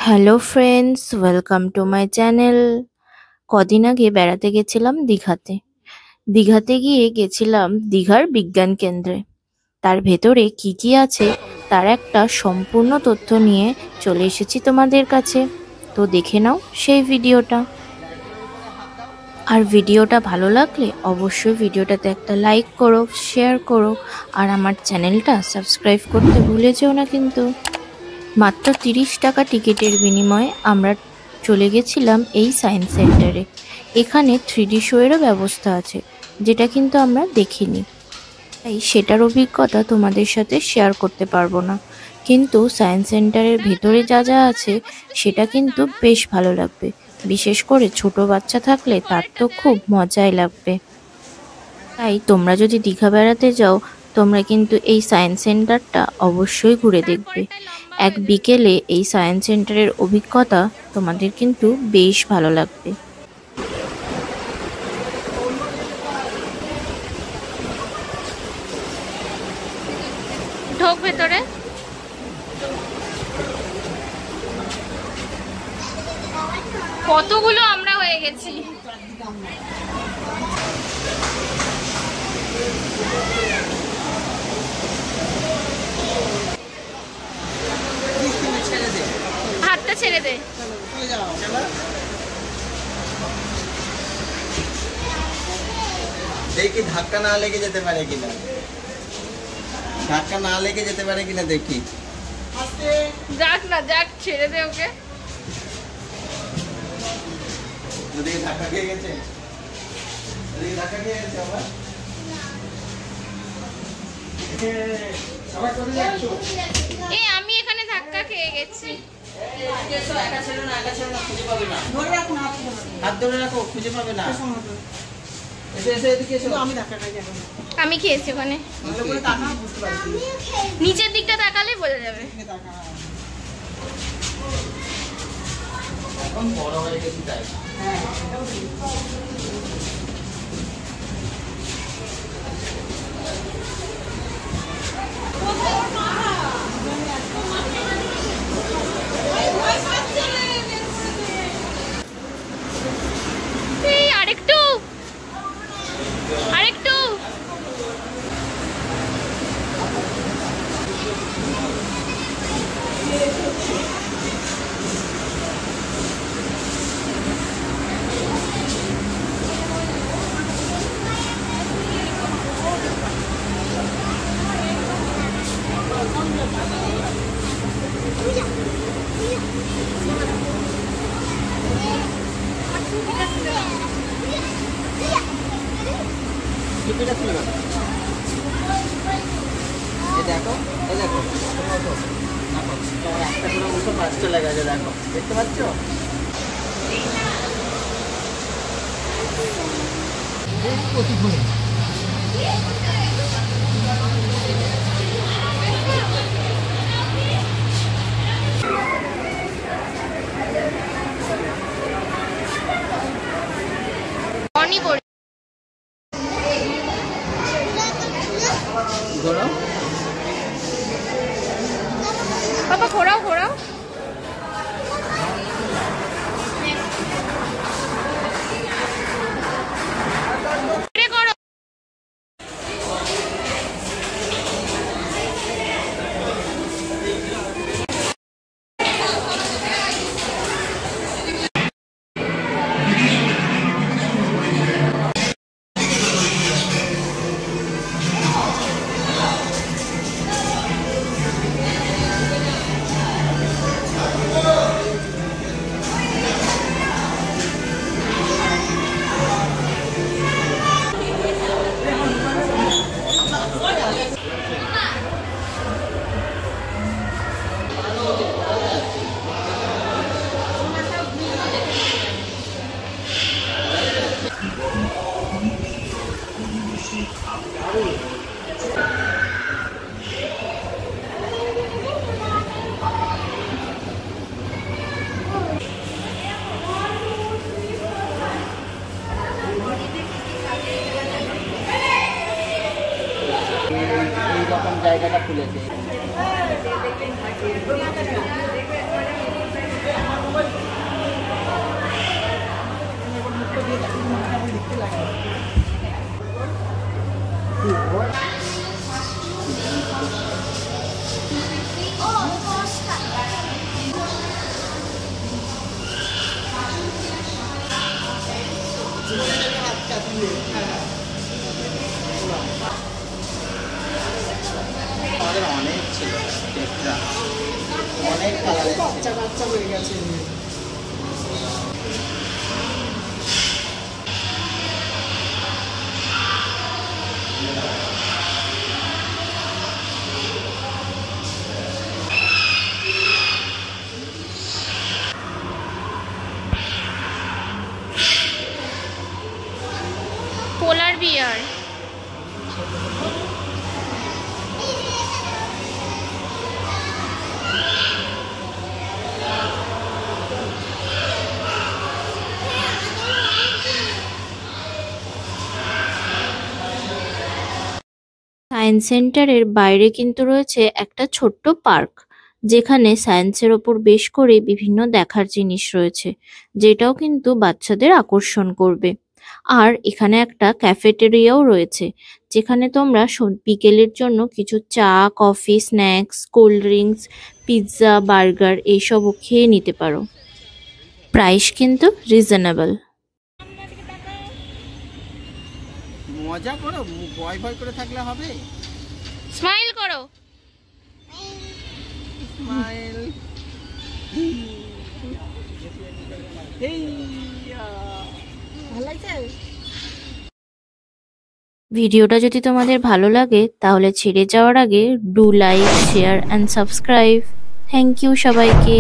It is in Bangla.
Hello friends, welcome to my channel. কদিন আগে বেড়াতে গেছিলাম দীঘাতে। দীঘাতে গিয়ে গেছিলাম দীঘার বিজ্ঞান কেন্দ্রে। তার ভেতরে কি কি আছে তার একটা সম্পূর্ণ তথ্য নিয়ে চলে এসেছি তোমাদের কাছে। তো দেখে নাও সেই ভিডিওটা। আর ভিডিওটা ভালো লাগলে অবশ্যই ভিডিওটাতে একটা লাইক করো, শেয়ার করো, আর আমার চ্যানেলটা সাবস্ক্রাইব করতে ভুলে যেও না কিন্তু। মাত্র 30 টাকা টিকিটের বিনিময়ে আমরা চলে গেছিলাম এই সায়েন্স সেন্টারে। এখানে 3D শো এরও ব্যবস্থা আছে, যেটা কিন্তু আমরা দেখিনি, তাই সেটার অভিজ্ঞতা তোমাদের সাথে শেয়ার করতে পারবো না। কিন্তু সায়েন্স সেন্টারের ভেতরে যা যা আছে সেটা কিন্তু বেশ ভালো লাগবে। বিশেষ করে ছোট বাচ্চা থাকলে তার তো খুব মজাই লাগবে। তাই তোমরা যদি দীঘা বেড়াতে যাও, তোমরা কিন্তু এই সায়েন্স সেন্টারটা অবশ্যই ঘুরে দেখবে। এক বিকেলে এই সায়েন্স সেন্টারের অভিজ্ঞতা তোমাদের কিন্তু বেশ ভালো লাগবে। ঢোক ভেতরে। কতগুলো আমরা হয়ে গেছি। হাতটা ছেড়ে দে। দেখি ধাক্কা না লেগে যেতে পারে কিনা, ধাক্কা না লেগে যেতে পারে কিনা দেখি। যাক না যাক, ছেড়ে দে ওকে। যদি ধাক্কা খেয়ে গেছে, যদি ধাক্কা খেয়ে গেছে আবার এই আমি এখানে ধাক্কা খেয়ে গেছি। হাত ধরে রাখো, খুঁজে পাবে না। আমি খেয়েছি ওখানে। নিচের দিকটা তাকালে বোঝা যাবে। এখন বড় হয়ে গেছি তাই। এই আরেকটু আরেকটু। দেখো, এই দেখো, একটা করে উঠো, পাঁচ চলে গেছে। দেখো, দেখতে পাচ্ছ? অনি করে ধরো, বাবা, ঘোরাও ঘোরাও। এটা করো। এইরকম জায়গাটা খুলেছে। আমাদের অনেক ছিল টেট্রা, অনেক কালারের বাচ্চা বাচ্চা হয়ে গেছে। পোলার বিয়ার। সায়েন্স সেন্টারের বাইরে কিন্তু রয়েছে একটা ছোট্ট পার্ক, যেখানে সায়েন্সের ওপর বেশ করে বিভিন্ন দেখার জিনিস রয়েছে, যেটাও কিন্তু বাচ্চাদের আকর্ষণ করবে। আর এখানে একটা ক্যাফেটেরিয়াও রয়েছে, যেখানে তোমরা বিকেলের জন্য কিছু চা, coffee, snacks, cold drinks, pizza, burger এইসবও খেয়ে নিতে পারো। প্রাইস কিন্তু রিজনেবল। মজা করো, ভয় ভয় করে থাকলে হবে। স্মাইল করো। স্মাইল। ভালো লাগছে? ভিডিওটা যদি তোমাদের ভালো লাগে তাহলে ছেড়ে যাওয়ার আগে do like, share and subscribe. Thank you সবাইকে।